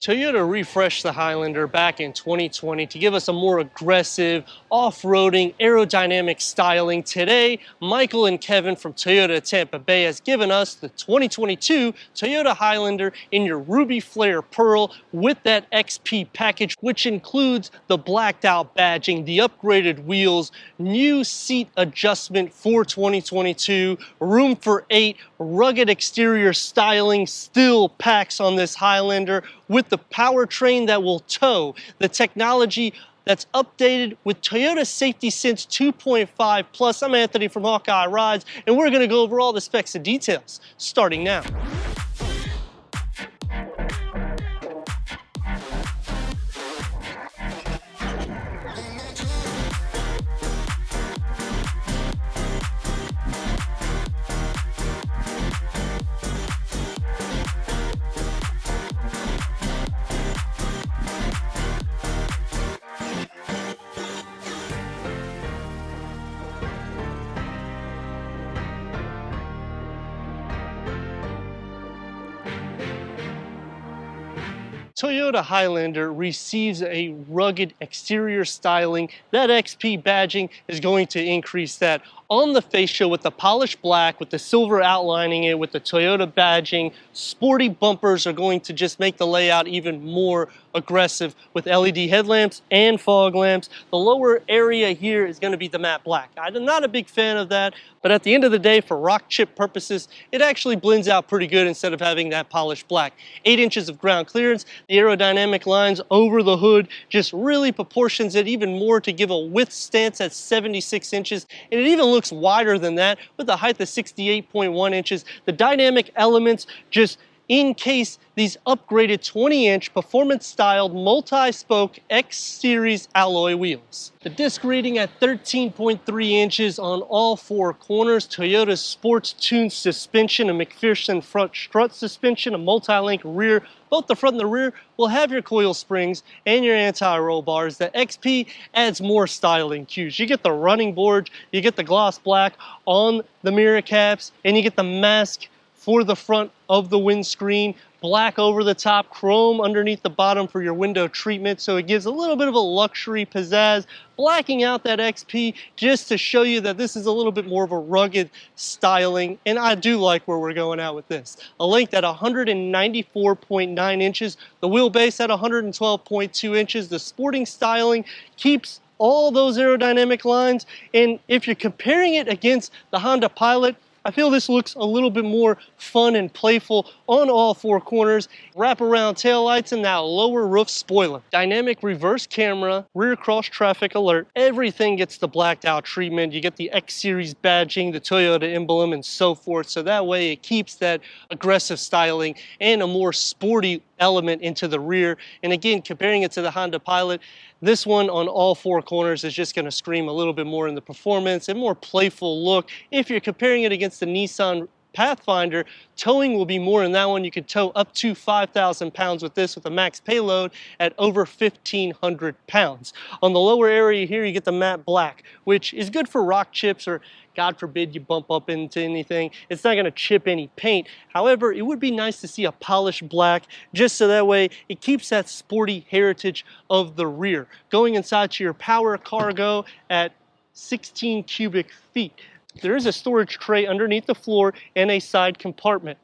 Toyota refreshed the Highlander back in 2020 to give us a more aggressive, off-roading, aerodynamic styling. Today, Michael and Kevin from Toyota Tampa Bay has given us the 2022 Toyota Highlander in your Ruby Flare Pearl with that XP package, which includes the blacked out badging, the upgraded wheels, new seat adjustment for 2022, room for 8, rugged exterior styling still packs on this Highlander, with the powertrain that will tow, the technology that's updated with Toyota Safety Sense 2.5 Plus. I'm Anthony from Hawkeye Rides, and we're going to go over all the specs and details, starting now. Toyota Highlander receives a rugged exterior styling. That XP badging is going to increase that. On the fascia with the polished black, with the silver outlining it, with the Toyota badging, sporty bumpers are going to just make the layout even more aggressive with LED headlamps and fog lamps. The lower area here is going to be the matte black. I'm not a big fan of that, but at the end of the day, for rock chip purposes, it actually blends out pretty good instead of having that polished black. 8 inches of ground clearance. The aerodynamic lines over the hood just really proportions it even more to give a width stance at 76 inches, and it even looks wider than that with a height of 68.1 inches. The dynamic elements just encase these upgraded 20-inch performance-styled multi-spoke X-Series alloy wheels. The disc rating at 13.3 inches on all 4 corners. Toyota's sports-tuned suspension, a McPherson front strut suspension, a multi-link rear. Both the front and the rear will have your coil springs and your anti-roll bars. The XP adds more styling cues. You get the running boards, you get the gloss black on the mirror caps, and you get the mask for the front of the windscreen, black over the top, chrome underneath the bottom for your window treatment, so it gives a little bit of a luxury pizzazz, blacking out that XP just to show you that this is a little bit more of a rugged styling, and I do like where we're going out with this. A length at 194.9 inches, the wheelbase at 112.2 inches, the sporting styling keeps all those aerodynamic lines, and if you're comparing it against the Honda Pilot, I feel this looks a little bit more fun and playful on all 4 corners. Wraparound taillights and that lower roof spoiler. Dynamic reverse camera, rear cross traffic alert. Everything gets the blacked out treatment. You get the X-Series badging, the Toyota emblem, and so forth. So that way it keeps that aggressive styling and a more sporty element into the rear. And again, comparing it to the Honda Pilot, this one on all 4 corners is just going to scream a little bit more in the performance and more playful look. If you're comparing it against the Nissan Pathfinder, towing will be more in that one. You can tow up to 5,000 pounds with this with a max payload at over 1,500 pounds. On the lower area here, you get the matte black, which is good for rock chips or God forbid you bump up into anything. It's not going to chip any paint. However, it would be nice to see a polished black just so that way it keeps that sporty heritage of the rear. Going inside to your power cargo at 16 cubic feet. There is a storage tray underneath the floor and a side compartment.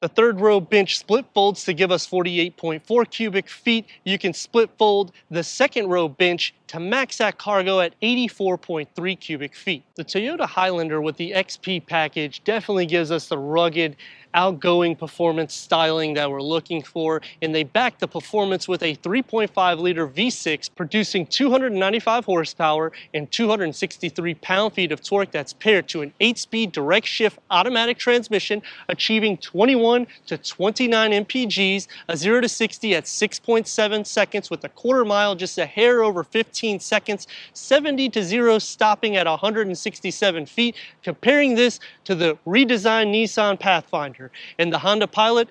The 3rd row bench split folds to give us 48.4 cubic feet. You can split fold the 2nd row bench to max that cargo at 84.3 cubic feet. The Toyota Highlander with the XP package definitely gives us the rugged, outgoing performance styling that we're looking for, and they back the performance with a 3.5 liter V6 producing 295 horsepower and 263 pound-feet of torque that's paired to an 8-speed direct shift automatic transmission achieving 21 to 29 mpgs, a 0 to 60 at 6.7 seconds with a quarter mile just a hair over 15 seconds, 70 to 0 stopping at 167 feet. Comparing this to the redesigned Nissan Pathfinder and the Honda Pilot,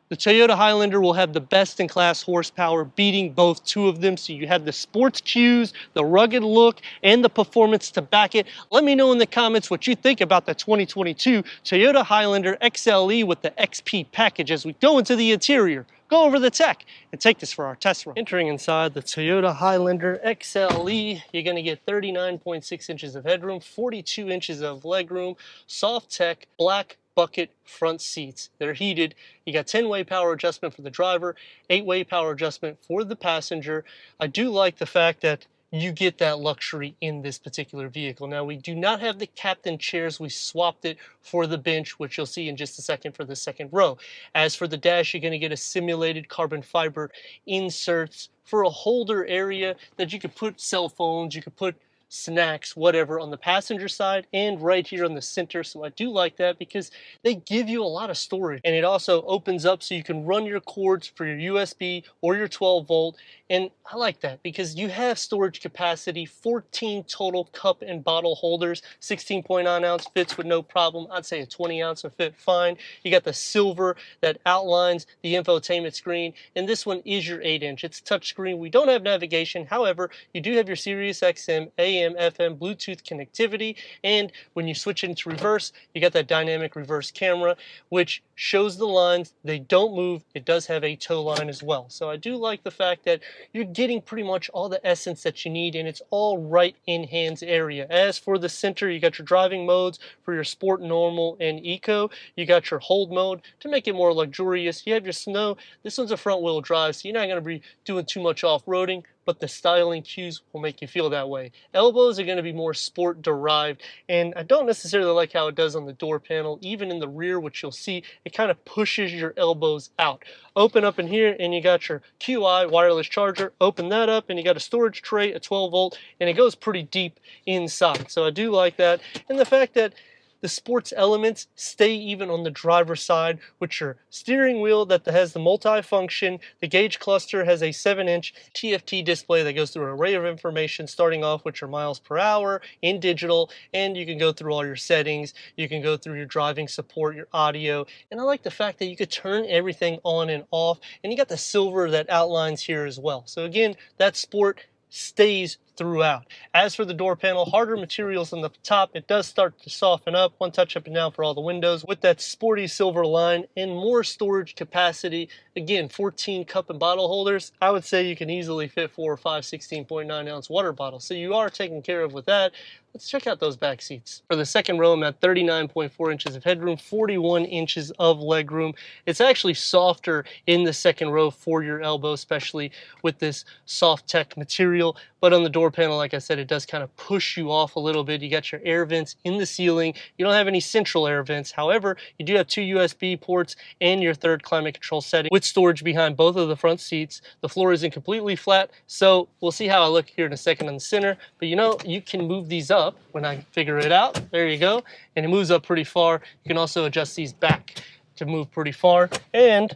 the Toyota Highlander will have the best-in-class horsepower, beating both 2 of them. So you have the sports cues, the rugged look, and the performance to back it. Let me know in the comments what you think about the 2022 Toyota Highlander XLE with the XP package as we go into the interior go over the tech and take this for our test run. Entering inside the Toyota Highlander XLE, you're going to get 39.6 inches of headroom, 42 inches of legroom, soft tech, black bucket front seats. They're heated. You got 10-way power adjustment for the driver, 8-way power adjustment for the passenger. I do like the fact that you get that luxury in this particular vehicle. Now, we do not have the captain chairs. We swapped it for the bench, which you'll see in just a second for the second row. As for the dash, you're going to get a simulated carbon fiber inserts for a holder area that you could put cell phones, you could put snacks, whatever, on the passenger side and right here on the center. So I do like that because they give you a lot of storage, and it also opens up so you can run your cords for your USB or your 12 volt. And I like that because you have storage capacity, 14 total cup and bottle holders, 16.9 ounce fits with no problem. I'd say a 20 ounce would fit fine. You got the silver that outlines the infotainment screen, and this one is your 8-inch. It's touchscreen. We don't have navigation. However, you do have your Sirius XM, AM, FM, Bluetooth connectivity, and when you switch into reverse, you got that dynamic reverse camera, which shows the lines. They don't move. It does have a tow line as well. So I do like the fact that you're getting pretty much all the essence that you need, and it's all right in hands area. As for the center, you got your driving modes for your sport, normal, and eco. You got your hold mode to make it more luxurious. You have your snow. This one's a front wheel drive, so you're not going to be doing too much off-roading, but the styling cues will make you feel that way. Elbows are going to be more sport derived, and I don't necessarily like how it does on the door panel. Even in the rear, which you'll see, it kind of pushes your elbows out. Open up in here and you got your QI wireless charger. Open that up and you got a storage tray, a 12 volt, and it goes pretty deep inside. So I do like that. And the fact that the sports elements stay even on the driver's side with your steering wheel that has the multi-function. The gauge cluster has a 7-inch TFT display that goes through an array of information, starting off with your miles per hour in digital, and you can go through all your settings. You can go through your driving support, your audio, and I like the fact that you could turn everything on and off, and you got the silver that outlines here as well. So again, that sport stays throughout. As for the door panel, harder materials on the top. It does start to soften up. One touch up and down for all the windows with that sporty silver line and more storage capacity. Again, 14 cup and bottle holders. I would say you can easily fit 4 or 5 16.9 ounce water bottles. So you are taken care of with that. Let's check out those back seats. For the second row, I'm at 39.4 inches of headroom, 41 inches of legroom. It's actually softer in the second row for your elbow, especially with this soft tech material. But on the door panel, like I said, it does kind of push you off a little bit. You got your air vents in the ceiling. You don't have any central air vents. However, you do have 2 USB ports and your third climate control setting with storage behind both of the front seats. The floor isn't completely flat, so we'll see how I look here in a second on the center. But you know, you can move these up when I figure it out. There you go. And it moves up pretty far. You can also adjust these back to move pretty far. And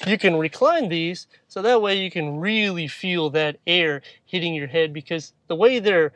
you can recline these so that way you can really feel that air hitting your head, because the way they're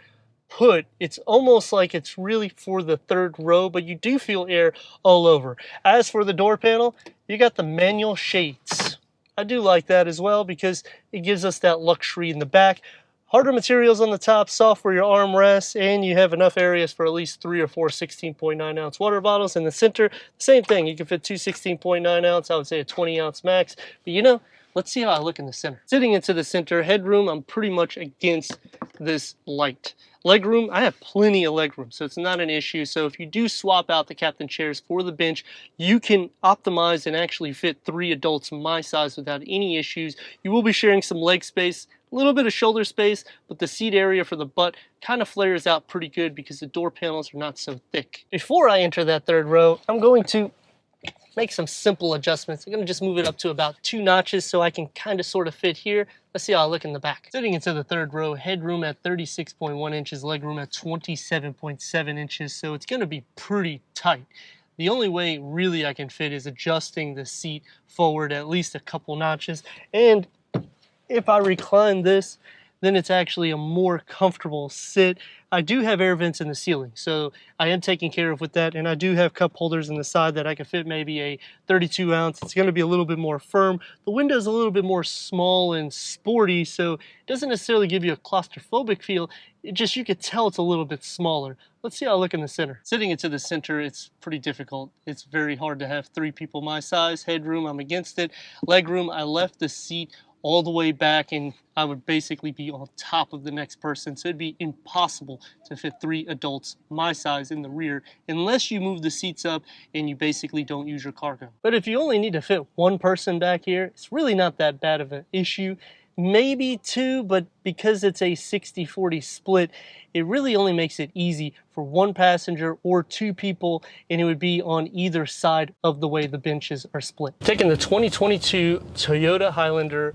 put, it's almost like it's really for the third row, but you do feel air all over. As for the door panel, you got the manual shades. I do like that as well because it gives us that luxury in the back. Harder materials on the top, soft for your armrests, and you have enough areas for at least 3 or 4 16.9 ounce water bottles. In the center, same thing. You can fit 2 16.9 ounce, I would say a 20 ounce max. But you know, let's see how I look in the center. Sitting into the center, headroom, I'm pretty much against this light. Legroom, I have plenty of legroom, so it's not an issue. So if you do swap out the captain chairs for the bench, you can optimize and actually fit 3 adults my size without any issues. You will be sharing some leg space, a little bit of shoulder space, but the seat area for the butt kind of flares out pretty good because the door panels are not so thick. Before I enter that third row, I'm going to make some simple adjustments. I'm going to just move it up to about 2 notches so I can kind of sort of fit here. Let's see how I look in the back. Sitting into the third row, headroom at 36.1 inches, legroom at 27.7 inches, so it's going to be pretty tight. The only way really I can fit is adjusting the seat forward at least a couple notches, and if I recline this, then it's actually a more comfortable sit. I do have air vents in the ceiling, so I am taken care of with that, and I do have cup holders in the side that I can fit maybe a 32 ounce. It's going to be a little bit more firm. The window's a little bit more small and sporty, so it doesn't necessarily give you a claustrophobic feel. It just, you could tell it's a little bit smaller. Let's see how I look in the center. Sitting into the center, it's pretty difficult. It's very hard to have 3 people my size. Headroom, I'm against it. Legroom, I left the seat all the way back and I would basically be on top of the next person. So it'd be impossible to fit 3 adults my size in the rear unless you move the seats up and you basically don't use your cargo. But if you only need to fit 1 person back here, it's really not that bad of an issue. Maybe 2, but because it's a 60-40 split, it really only makes it easy for 1 passenger or 2 people, and it would be on either side of the way the benches are split. Taking the 2022 Toyota Highlander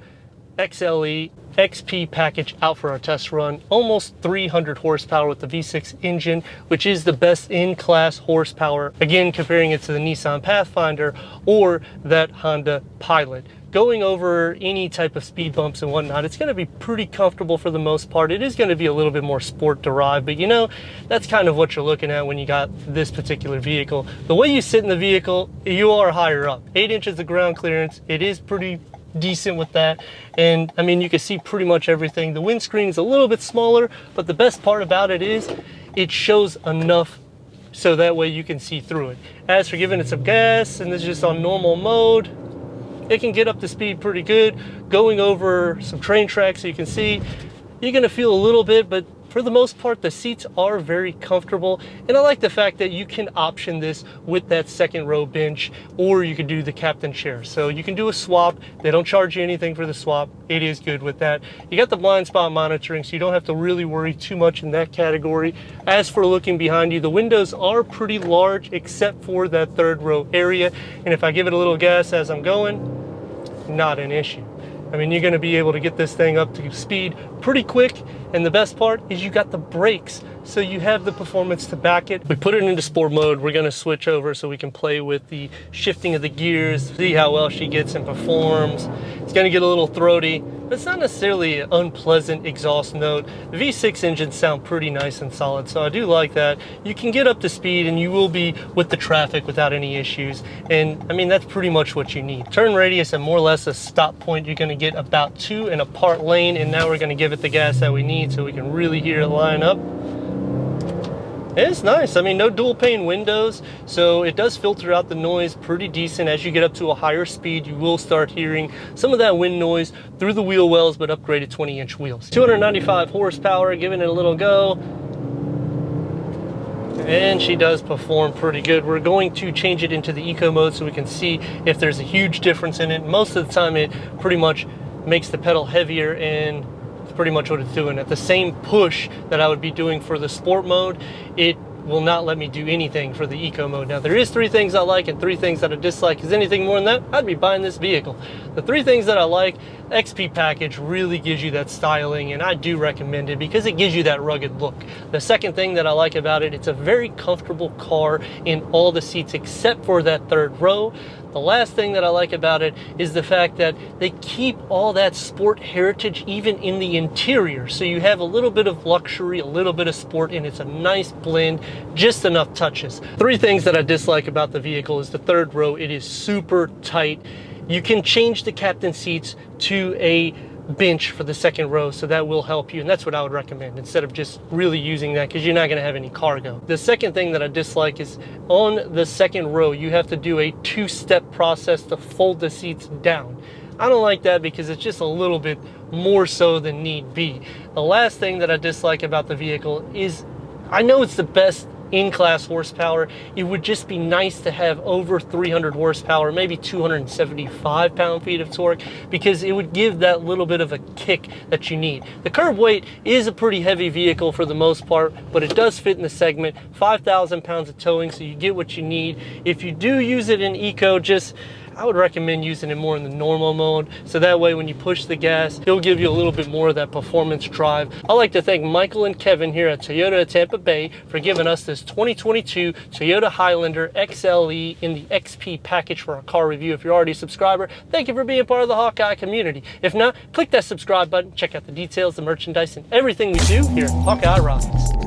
XLE XP package out for our test run, almost 300 horsepower with the V6 engine, which is the best in-class horsepower. Again, comparing it to the Nissan Pathfinder or that Honda Pilot. Going over any type of speed bumps and whatnot, it's going to be pretty comfortable for the most part. It is going to be a little bit more sport derived, but you know, that's kind of what you're looking at when you got this particular vehicle. The way you sit in the vehicle, you are higher up. 8 inches of ground clearance. It is pretty decent with that, and I mean, you can see pretty much everything. The windscreen is a little bit smaller, but the best part about it is it shows enough so that way you can see through it. As for giving it some gas, and this is just on normal mode, it can get up to speed pretty good. Going over some train tracks, so you can see, you're gonna feel a little bit, but for the most part, the seats are very comfortable. And I like the fact that you can option this with that second row bench, or you could do the captain chair. So you can do a swap. They don't charge you anything for the swap. It is good with that. You got the blind spot monitoring, so you don't have to really worry too much in that category. As for looking behind you, the windows are pretty large, except for that 3rd row area. And if I give it a little gas as I'm going, not an issue. I mean, you're going to be able to get this thing up to speed pretty quick, and the best part is you got the brakes, so you have the performance to back it. We put it into sport mode. We're going to switch over so we can play with the shifting of the gears, see how well she gets and performs. It's going to get a little throaty, but it's not necessarily an unpleasant exhaust note. The V6 engines sound pretty nice and solid, so I do like that. You can get up to speed and you will be with the traffic without any issues, and I mean, that's pretty much what you need. Turn radius and more or less a stop point, you're going to get about 2 in a part lane, and now we're going to give it the gas that we need so we can really hear it line up. It's nice. I mean, no dual pane windows, so it does filter out the noise pretty decent. As you get up to a higher speed, you will start hearing some of that wind noise through the wheel wells, but upgraded 20-inch wheels. 295 horsepower, giving it a little go. And she does perform pretty good. We're going to change it into the eco mode so we can see if there's a huge difference in it. Most of the time, it pretty much makes the pedal heavier, and pretty much what it's doing. At the same push that I would be doing for the sport mode, it will not let me do anything for the eco mode. Now, there is 3 things I like and 3 things that I dislike. Is anything more than that, I'd be buying this vehicle. The 3 things that I like, XP package really gives you that styling, and I do recommend it because it gives you that rugged look. The second thing that I like about it, it's a very comfortable car in all the seats except for that 3rd row. The last thing that I like about it is the fact that they keep all that sport heritage even in the interior. So you have a little bit of luxury, a little bit of sport, and it's a nice blend, just enough touches. 3 things that I dislike about the vehicle is the 3rd row. It is super tight. You can change the captain seats to a bench for the 2nd row, so that will help you, and that's what I would recommend instead of just really using that, because you're not going to have any cargo. The second thing that I dislike is on the 2nd row you have to do a 2-step process to fold the seats down. I don't like that because it's just a little bit more so than need be. The last thing that I dislike about the vehicle is, I know it's the best in-class horsepower, it would just be nice to have over 300 horsepower, maybe 275 pound-feet of torque, because it would give that little bit of a kick that you need. The curb weight is a pretty heavy vehicle for the most part, but it does fit in the segment. 5,000 pounds of towing, so you get what you need. If you do use it in eco, I would recommend using it more in the normal mode, so that way when you push the gas, it'll give you a little bit more of that performance drive. I'd like to thank Michael and Kevin here at Toyota Tampa Bay for giving us this 2022 Toyota Highlander XLE in the XP package for our car review. If you're already a subscriber, thank you for being part of the Hawkeye community. If not, click that subscribe button, check out the details, the merchandise, and everything we do here at Hawkeye Rides.